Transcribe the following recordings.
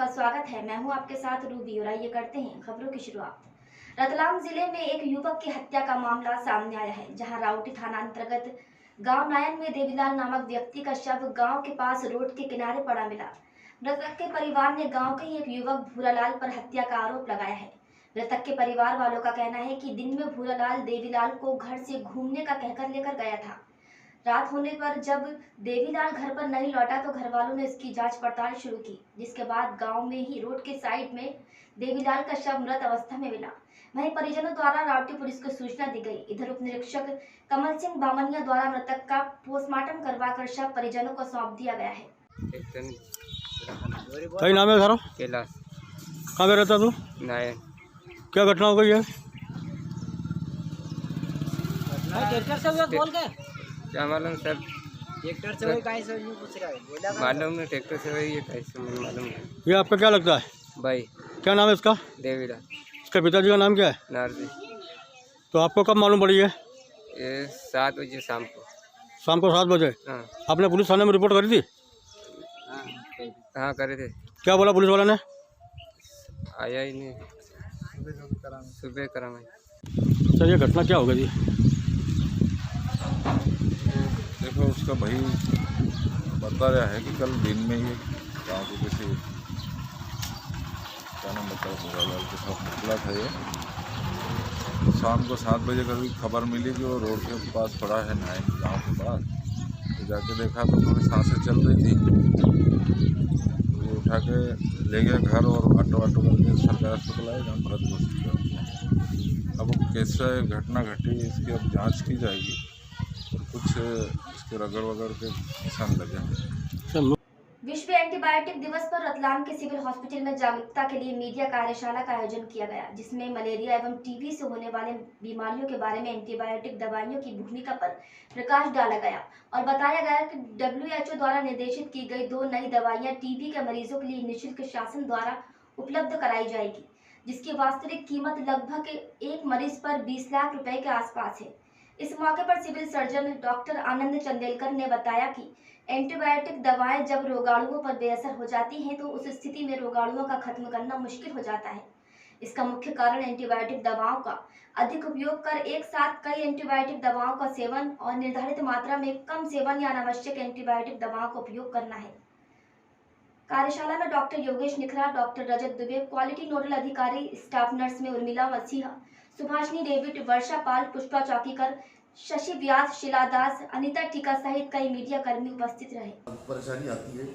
आपका स्वागत है। मैं हूं आपके साथ रूबी और आइए करते हैं खबरों की शुरुआत। रतलाम जिले में एक युवक की हत्या का मामला सामने आया है, जहां राउटी थाना अंतर्गत गांव नायन में देवीलाल नामक व्यक्ति का शव गांव के पास रोड के किनारे पड़ा मिला। मृतक के परिवार ने गाँव के ही एक युवक भूरालाल पर हत्या का आरोप लगाया है। मृतक के परिवार वालों का कहना है कि दिन में भूरालाल देवीलाल को घर से घूमने का कहकर लेकर गया था। रात होने पर जब देवीलाल घर पर नहीं लौटा तो घर वालों ने इसकी जांच पड़ताल शुरू की, जिसके बाद गांव में ही रोड के साइड में देवीलाल का शव मृत अवस्था में मिला। वहीं परिजनों द्वारा रावटी पुलिस को सूचना दी गई। इधर उप निरीक्षक कमल सिंह बामनिया द्वारा मृतक का पोस्टमार्टम करवाकर शव परिजनों को सौंप दिया गया है। कई नाम है सारा? कैलाश। कहाँ पे रहता तू? नायन। क्या घटना हो गई है? ट्रैक्टर से हुआ बोल के क्या मालूम सर? ट्रैक्टर से हुई काहे से नहीं पूछ रहा है? बोला मालूम नहीं, ट्रैक्टर से हुई है कैसे मुझे मालूम नहीं। ये आपका क्या लगता है? भाई। क्या नाम है इसका? देवीलाल। इसके पिताजी का नाम क्या है? नारजी। तो आपको कब मालूम पड़ी है? ये 7 बजे शाम को। शाम को 7 बजे? हाँ। आपने पुलिस थाने में रिपोर्ट करी थी? हाँ करे थे। क्या बोला पुलिस वाला ने? आया ही नहीं, सुबह करा मैं। सर ये घटना क्या हो गई थी? देखो उसका भाई बता रहा है कि कल दिन में ही गाँव के किसी क्या नाम बताओ भूरालाल के साथ निकला था ये। तो शाम को 7 बजे करीब खबर मिली कि वो रोड के पास पड़ा है नायन गाँव के पास। तो जाके देखा तो थोड़ी सांसें चल रही थी, तो ये उठा के ले गया घर और ऑटो करके सरकारी अस्पताल आए, जहाँ भरत घोषित कर दिया। अब वो कैसे घटना घटी इसकी अब जाँच की जाएगी और कुछ इसके रगड़ वगड़ के निशान लगे। विश्व एंटीबायोटिक दिवस पर रतलाम के सिविल हॉस्पिटल में जागरूकता के लिए मीडिया कार्यशाला का आयोजन किया गया, जिसमें मलेरिया एवं टीबी से होने वाले बीमारियों के बारे में एंटीबायोटिक दवाइयों की भूमिका पर प्रकाश डाला गया और बताया गया कि WHO द्वारा निर्देशित की गई 2 नई दवाइयां टीबी के मरीजों के लिए निःशुल्क शासन द्वारा उपलब्ध कराई जाएगी, जिसकी वास्तविक कीमत लगभग एक मरीज पर 20 लाख रुपए के आसपास है। इस मौके पर सिविल सर्जन डॉक्टर आनंद चंदेलकर ने बताया कि एंटीबायोटिक दवाएं जब रोगाणुओं पर बेअसर हो जाती हैं तो उस स्थिति में रोगाणुओं का खत्म करना मुश्किल हो जाता है। इसका मुख्य कारण एंटीबायोटिक दवाओं का अधिक उपयोग कर एक साथ कई एंटीबायोटिक दवाओं का सेवन और निर्धारित मात्रा में कम सेवन या अनावश्यक एंटीबायोटिक दवाओं का उपयोग करना है। कार्यशाला में डॉक्टर योगेश निखरा, डॉक्टर रजत दुबे, क्वालिटी नोडल अधिकारी, स्टाफ नर्स में उर्मिला मसीहा, सुभाषनी डेविड, वर्षा पाल, पुष्पा चौकीकर, शशि व्यास, शिला दास, अनीता टीका सहित कई मीडिया कर्मी उपस्थित रहे। परेशानी आती है,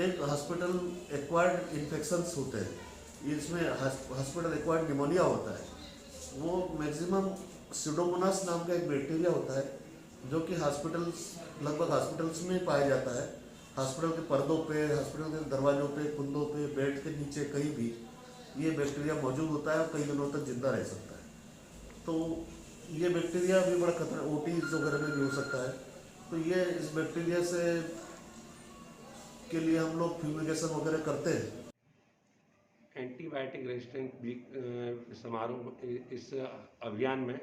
एक हॉस्पिटल एक्वायर्ड इन्फेक्शंस होते हैं, इसमें हॉस्पिटल एक्वायर्ड निमोनिया होता है। वो मैक्सिमम स्यूडोमोनास नाम का एक बैक्टीरिया होता है जो कि लगभग हॉस्पिटल्स में पाया जाता है। हॉस्पिटल के पर्दों पे, हॉस्पिटल के दरवाजों पे, कुंदों पे, बेड के नीचे कहीं भी ये बैक्टीरिया मौजूद होता है और कई दिनों तक जिंदा रह सकता है। तो ये बैक्टीरिया भी बड़ा खतरा, ओटीज वगैरह में भी हो सकता है। तो ये इस बैक्टीरिया से के लिए हम लोग फ्यूमिगेशन वगैरह करते हैं। एंटीबायोटिक रेजिस्टेंट समारोह इस अभियान में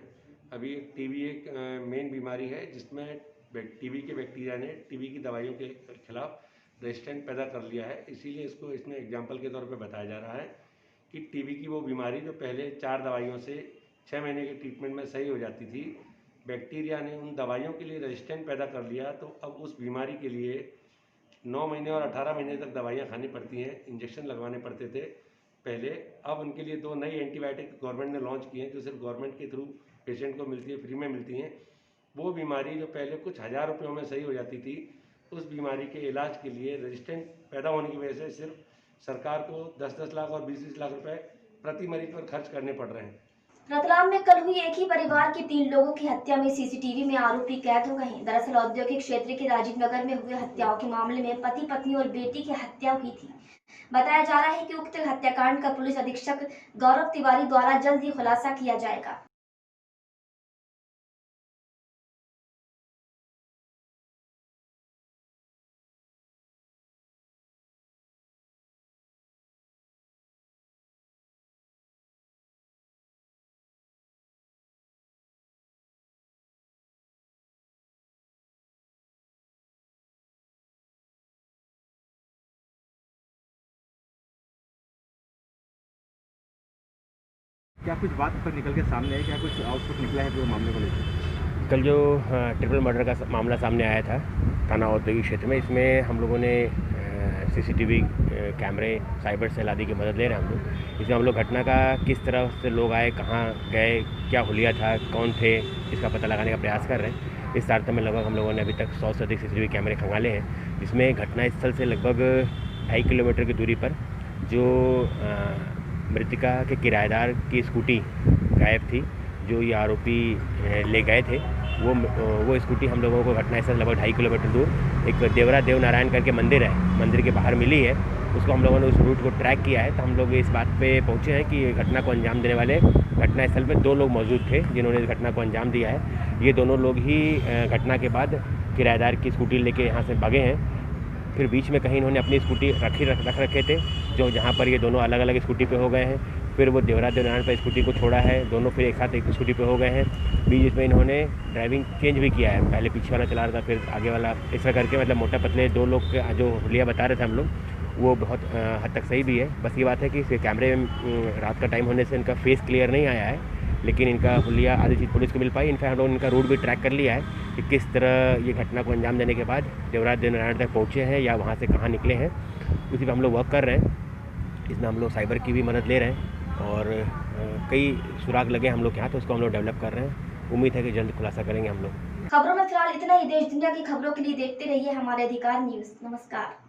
अभी टीबी एक मेन बीमारी है, जिसमें टीबी के बैक्टीरिया ने टीबी की दवाइयों के खिलाफ रेजिस्टेंट पैदा कर लिया है। इसीलिए इसको इसमें एग्जाम्पल के तौर पे बताया जा रहा है कि टीबी की वो बीमारी जो पहले 4 दवाइयों से 6 महीने के ट्रीटमेंट में सही हो जाती थी, बैक्टीरिया ने उन दवाइयों के लिए रेजिस्टेंट पैदा कर लिया। तो अब उस बीमारी के लिए 9 महीने और 18 महीने तक दवाइयाँ खानी पड़ती हैं, इंजेक्शन लगवाने पड़ते थे पहले। अब उनके लिए 2 नई एंटीबायोटिक गवर्नमेंट ने लॉन्च की हैं, जो सिर्फ गवर्नमेंट के थ्रू पेशेंट को मिलती है, फ्री में मिलती हैं। वो बीमारी जो पहले कुछ हज़ार रुपयों में सही हो जाती थी, उस बीमारी के इलाज के लिए रेजिस्टेंट पैदा होने की वजह से सिर्फ सरकार को 10-10 लाख और 20-20 लाख रुपए प्रति मरीज पर खर्च करने पड़ रहे हैं। रतलाम में कल हुई एक ही परिवार के 3 लोगों की हत्या में सीसीटीवी में आरोपी कैद हो गए हैं। दरअसल औद्योगिक क्षेत्र के राजीव नगर में हुए हत्याओं के मामले में पति पत्नी और बेटी की हत्या हुई थी। बताया जा रहा है कि उक्त हत्याकांड का पुलिस अधीक्षक गौरव तिवारी द्वारा जल्द ही खुलासा किया जाएगा। क्या कुछ बात पर निकल के सामने है, क्या कुछ आउटपुट निकला है पूरे मामले को लेकर? कल जो ट्रिपल मर्डर का मामला सामने आया था थाना औद्योगिक क्षेत्र में, इसमें हम लोगों ने सीसीटीवी कैमरे साइबर सेल आदि की मदद ले रहे हैं हम लोग। इसमें हम लोग घटना का किस तरह से लोग आए, कहाँ गए, क्या हुलिया था, कौन थे, इसका पता लगाने का प्रयास कर रहे हैं। इस तारतम्य में लगभग हम लोगों ने अभी तक 100 से अधिक सीसीटीवी कैमरे खंगाले हैं, जिसमें घटना स्थल से लगभग 2.5 किलोमीटर की दूरी पर जो मृतिका के किराएदार की स्कूटी गायब थी, जो ये आरोपी ले गए थे, वो स्कूटी हम लोगों को घटना स्थल लगभग 2.5 किलोमीटर दूर एक देवरा देव नारायण करके मंदिर है, मंदिर के बाहर मिली है। उसको हम लोगों ने उस रूट को ट्रैक किया है, तो हम लोग इस बात पे पहुंचे हैं कि घटना को अंजाम देने वाले घटना स्थल पे 2 लोग मौजूद थे जिन्होंने इस घटना को अंजाम दिया है। ये दोनों लोग ही घटना के बाद किराएदार की स्कूटी लेके यहाँ से भागे हैं। फिर बीच में कहीं इन्होंने अपनी स्कूटी रख रखे थे, जो जहाँ पर ये दोनों अलग अलग स्कूटी पे हो गए हैं। फिर वो देवरा देवनारायण पर स्कूटी को छोड़ा है, दोनों फिर एक साथ एक स्कूटी पे हो गए हैं। बीच में इन्होंने ड्राइविंग चेंज भी किया है, पहले पीछे वाला चला रहा था, फिर आगे वाला, इस तरह करके मतलब मोटा पतले 2 लोग जो हुलिया बता रहे थे हम लोग, वो बहुत हद तक सही भी है। बस ये बात है कि इस कैमरे में रात का टाइम होने से इनका फेस क्लियर नहीं आया है, लेकिन इनका हुलिया आधी चीज़ पुलिस को मिल पाई। इनफैक्ट हम लोग इनका रूट भी ट्रैक कर लिया है कि किस तरह ये घटना को अंजाम देने के बाद देवराज देवनारायण तक पहुँचे हैं या वहाँ से कहाँ निकले हैं, उसी पर हम लोग वर्क कर रहे हैं। इसमें हम लोग साइबर की भी मदद ले रहे हैं और कई सुराग लगे हम लोग यहाँ, तो उसको हम लोग डेवलप कर रहे हैं। उम्मीद है कि जल्द खुलासा करेंगे हम लोग। खबरों में फिलहाल इतना ही। देश दुनिया की खबरों के लिए देखते रहिए हमारे अधिकार न्यूज़। नमस्कार।